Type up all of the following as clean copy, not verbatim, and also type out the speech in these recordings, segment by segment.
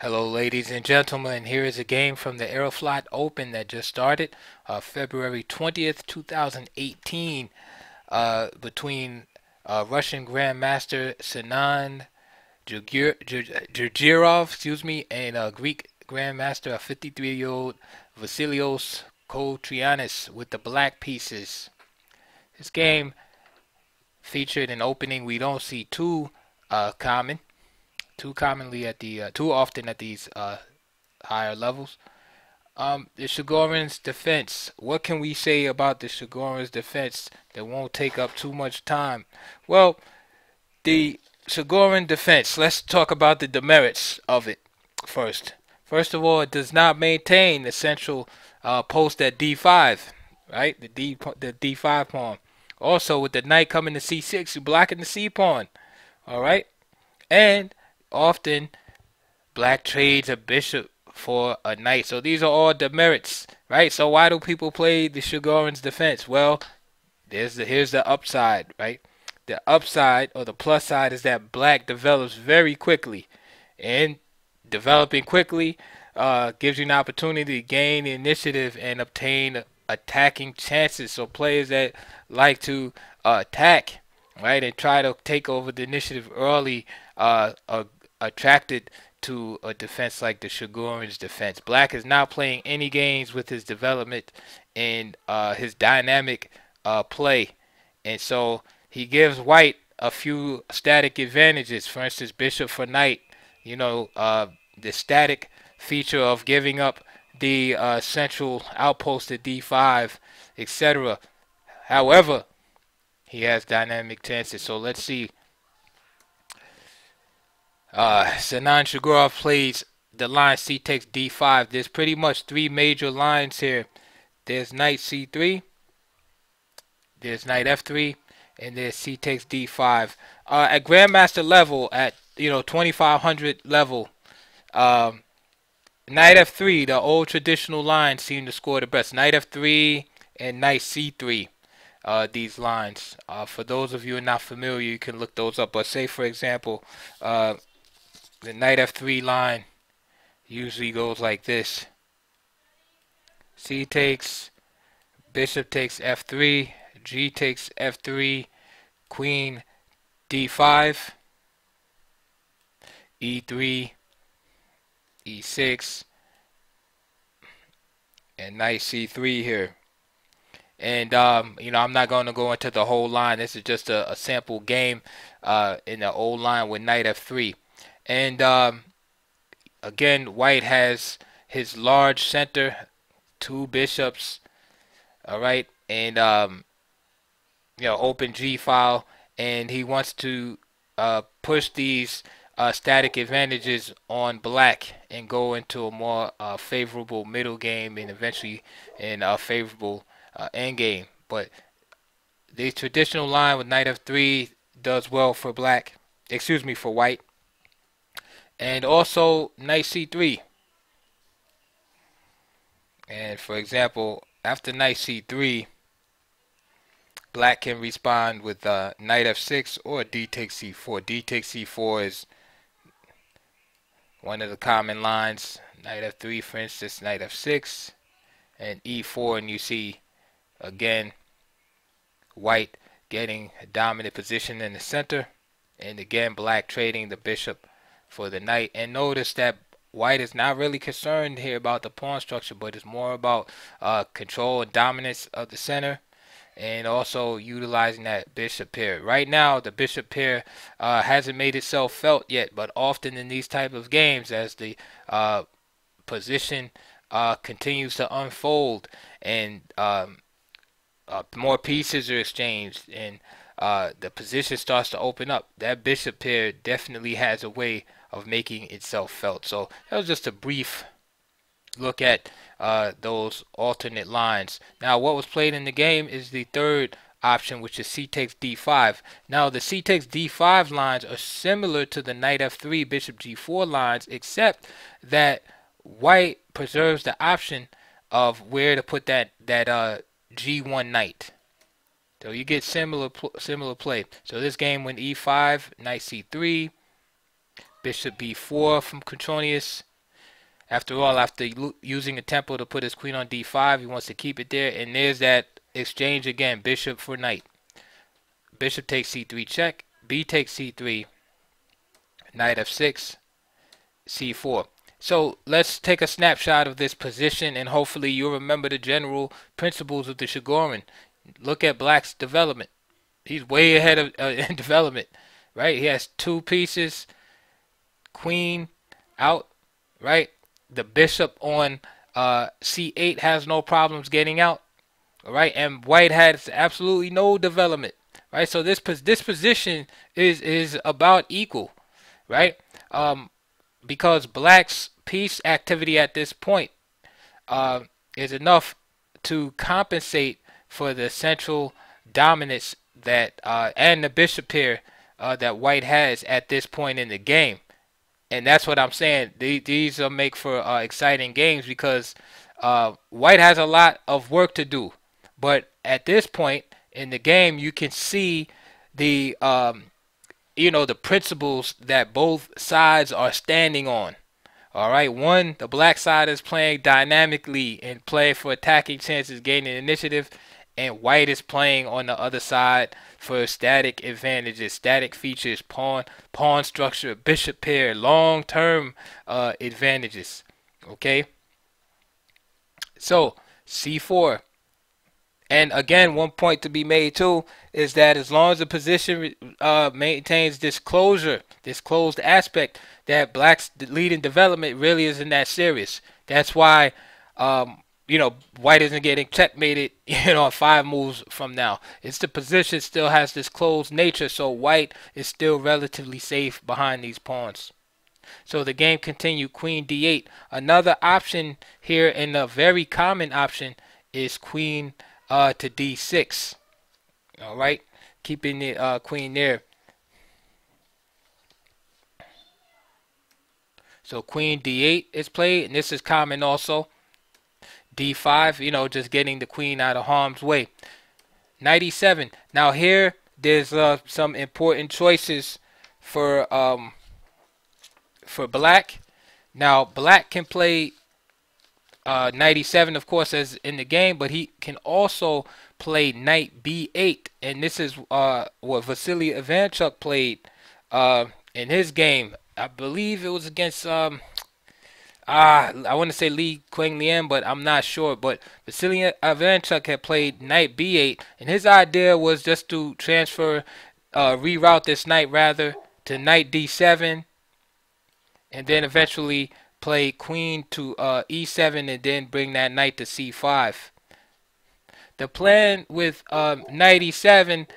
Hello, ladies and gentlemen. Here is a game from the Aeroflot Open that just started, February 20th, 2018, between Russian Grandmaster Sinan Jurgirov, and Greek Grandmaster, 53-year-old Vasilios Kotrianis with the black pieces. This game featured an opening we don't see common, too commonly at the too often at these higher levels. The Shigorins' defense. What can we say about the Shigorins' defense that won't take up too much time? Well, the Shigorin defense. Let's talk about the demerits of it first. First of all, it does not maintain the central post at D5, right? The D5 pawn. Also, with the knight coming to C6, you're blocking the C pawn. All right, and often black trades a bishop for a knight. So these are all demerits, right? So why do people play the Shigorin's defense? Well, here's the upside, right? The upside or the plus side is that black develops very quickly, and developing quickly gives you an opportunity to gain the initiative and obtain attacking chances. So players that like to attack, right, and try to take over the initiative early are attracted to a defense like the Shigorin's defense. Black is not playing any games with his development and his dynamic play, and so he gives white a few static advantages. For instance, bishop for knight. You know, the static feature of giving up the central outpost at d5, etc. However, he has dynamic chances. So let's see. Sinan Shigorov plays the line c takes d5. There's pretty much three major lines here. There's knight c3, there's knight f3, and there's c takes d5. At grandmaster level, at 2500 level, um, knight f3, the old traditional lines seem to score the best. Knight f3 and knight c3. These lines. For those of you who are not familiar, you can look those up. But say, for example, the knight f3 line usually goes like this. C takes, bishop takes f3, g takes f3, queen d5, e3, e6, and knight c3 here. And I'm not going to go into the whole line. This is just a sample game in the old line with knight f3. And again, white has his large center, two bishops, all right, and open G file, and he wants to push these static advantages on black and go into a more favorable middle game and eventually in a favorable end game. But the traditional line with knight f3 does well for black, excuse me, for white. And also knight c3. And for example, after knight c3, black can respond with knight f6 or d takes c4. D takes c4 is one of the common lines. Knight f3, for instance, knight f6, and e4, and you see again white getting a dominant position in the center, and again black trading the bishop for the knight. And notice that white is not really concerned here about the pawn structure, but it's more about control and dominance of the center, and also utilizing that bishop pair. Right now, the bishop pair hasn't made itself felt yet, but often in these type of games, as the position continues to unfold and more pieces are exchanged and the position starts to open up, that bishop pair definitely has a way of making itself felt. So that was just a brief look at those alternate lines. Now, what was played in the game is the third option, which is c takes d5. Now, the c takes d5 lines are similar to the knight f3, bishop g4 lines, except that white preserves the option of where to put that g1 knight. So you get similar play. So this game went e5, knight c3, bishop b4 from Cotronius, After all, after using the tempo to put his queen on d5, he wants to keep it there. And there's that exchange again, bishop for knight. Bishop takes c3 check, b takes c3, knight f6, c4. So let's take a snapshot of this position, and hopefully you'll remember the general principles of the Shigorin. Look at Black's development. He's way ahead of in development, right? He has two pieces, queen out, right? The bishop on c8 has no problems getting out, all right? And white has absolutely no development, right? So this position is about equal, right? Because Black's piece activity at this point is enough to compensate for the central dominance that and the bishop pair that white has at this point in the game. And that's what I'm saying. These make for exciting games because white has a lot of work to do. But at this point in the game, you can see the the principles that both sides are standing on. All right, one, the black side is playing dynamically and playing for attacking chances, gaining initiative, and white is playing on the other side for static advantages, static features, pawn structure, bishop pair, long-term advantages. Okay, so c4. And again, one point to be made too is that as long as the position maintains this closure, this closed aspect, that Black's leading development really isn't that serious. That's why, white isn't getting checkmated, 5 moves from now. It's the position still has this closed nature, so white is still relatively safe behind these pawns. So the game continued, queen d8. Another option here, and a very common option, is queen to d6. All right, keeping the queen there. So queen d8 is played, and this is common also. d5, just getting the queen out of harm's way. Knight e7. Now here, there's some important choices for Black. Now Black can play knight e7, of course, as in the game, but he can also play knight b8, and this is what Vasily Ivanchuk played in his game. I believe it was against I want to say Li Kuang-Lian, but I'm not sure. But Vasily Ivanchuk had played knight b8, and his idea was just to transfer, reroute this knight rather to knight d7, and then eventually play queen to e7 and then bring that knight to c5. The plan with knight e7,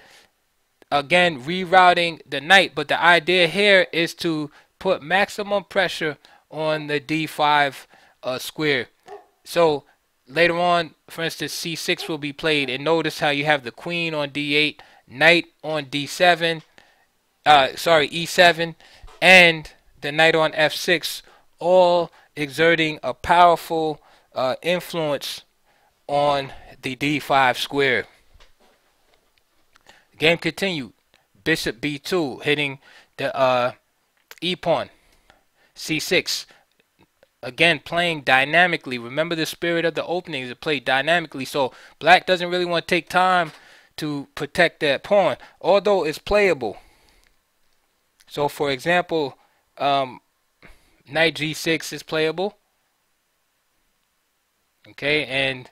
again, rerouting the knight, but the idea here is to put maximum pressure on the d5 square. So later on, for instance, c6 will be played, and notice how you have the queen on d8, knight on d7, e7, and the knight on f6, all exerting a powerful influence on the d5 square. The game continued. Bishop b2, hitting the e-pawn. c6. Again, playing dynamically. Remember the spirit of the opening is to play dynamically. So Black doesn't really want to take time to protect that pawn, although it's playable. So for example, knight g6 is playable. Okay, and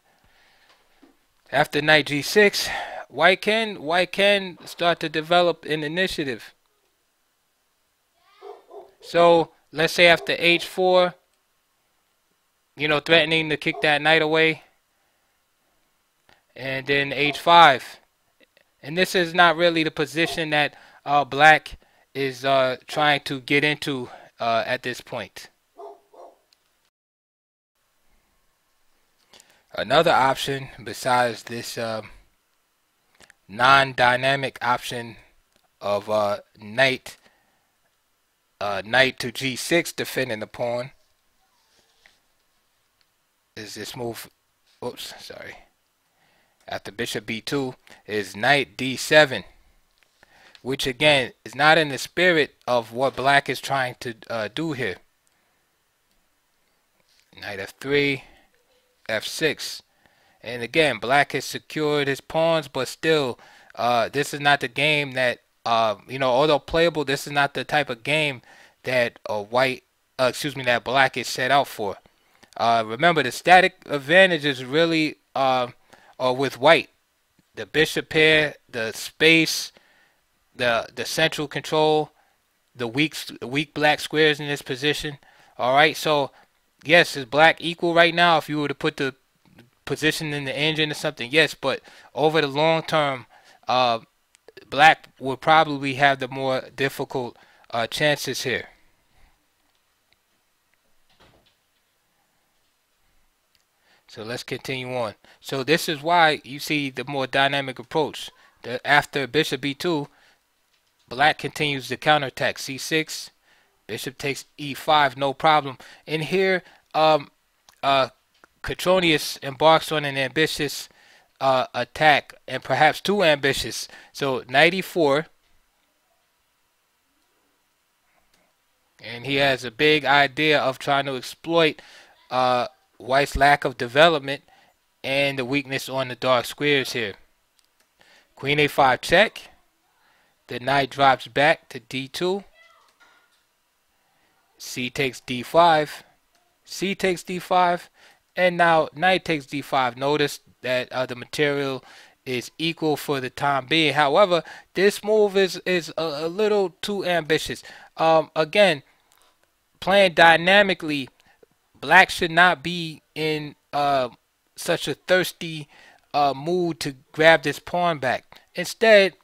after knight g6, white can start to develop an initiative. So let's say after h4, threatening to kick that knight away, and then h5. And this is not really the position that Black is trying to get into at this point. Another option besides this non-dynamic option of knight to g6 defending the pawn is this move. Oops, sorry. After bishop b2 is knight d7, which again is not in the spirit of what Black is trying to do here. Knight f3, f6. And again, black has secured his pawns, but still, this is not the game that, although playable, this is not the type of game that that black is set out for. Remember, the static advantage is really with white. The bishop pair, the space, the central control, the weak black squares in this position. All right, so yes, is black equal right now? If you were to put the position in the engine or something, yes, but over the long term, black will probably have the more difficult chances here. So let's continue on. So this is why you see the more dynamic approach. After bishop b2, black continues the counterattack. c6, bishop takes e5, no problem. And here, Cotronius embarks on an ambitious attack, and perhaps too ambitious. So knight e4, and he has a big idea of trying to exploit white's lack of development and the weakness on the dark squares here. Queen a5 check. The knight drops back to d2. C takes d5. C takes d5. And now knight takes d5. Notice that the material is equal for the time being. However, this move is a little too ambitious. Again, playing dynamically, black should not be in such a thirsty mood to grab this pawn back. Instead,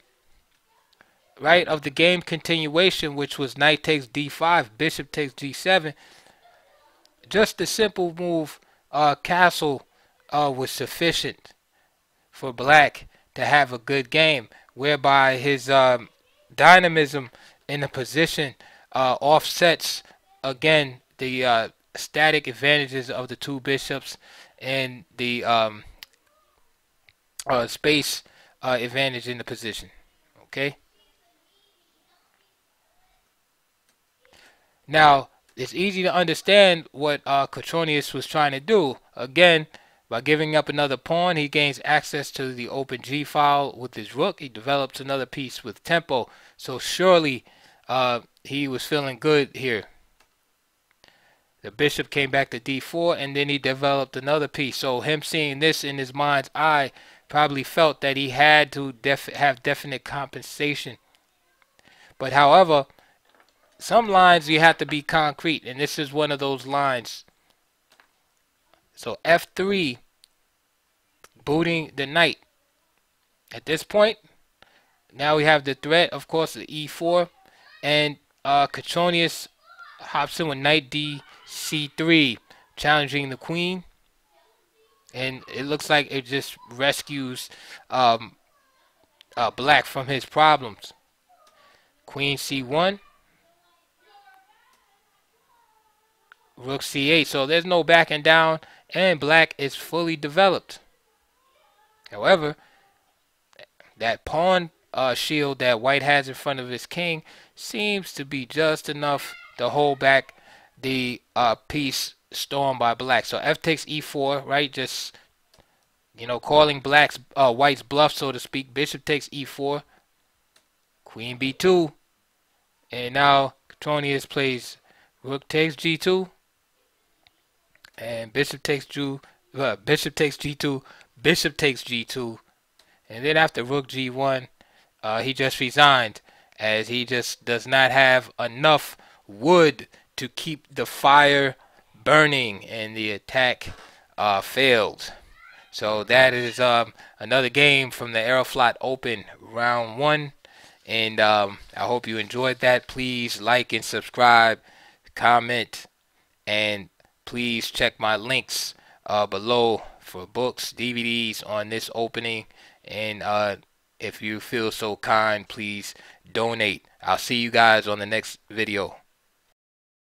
right, of the game continuation, which was knight takes d5, bishop takes g7, just the simple move castle was sufficient for black to have a good game, whereby his dynamism in the position offsets again the static advantages of the two bishops and the space advantage in the position. Okay. Now, it's easy to understand what Cotronius was trying to do. Again, by giving up another pawn, he gains access to the open G file with his rook. He develops another piece with tempo. So surely he was feeling good here. The bishop came back to d4, and then he developed another piece. So him seeing this in his mind's eye probably felt that he had to have definite compensation. But however, some lines you have to be concrete, and this is one of those lines. So f3, booting the knight. At this point, now we have the threat, of course, of e4, and Cotronius hops in with knight c3, challenging the queen, and it looks like it just rescues black from his problems. Queen c1, rook c8. So there's no backing down, and black is fully developed. However, that pawn shield that white has in front of his king seems to be just enough to hold back the piece stormed by black. So f takes e4, right? Just, calling white's bluff, so to speak. Bishop takes e4, queen b2, and now Cotronius plays rook takes g2, and bishop takes g2, bishop takes g2, and then after rook g1, he just resigned, as he just does not have enough wood to keep the fire burning, and the attack failed. So that is another game from the Aeroflot Open round 1, and I hope you enjoyed that. Please like and subscribe, comment, and please check my links below for books, DVDs on this opening, and if you feel so kind, please donate. I'll see you guys on the next video.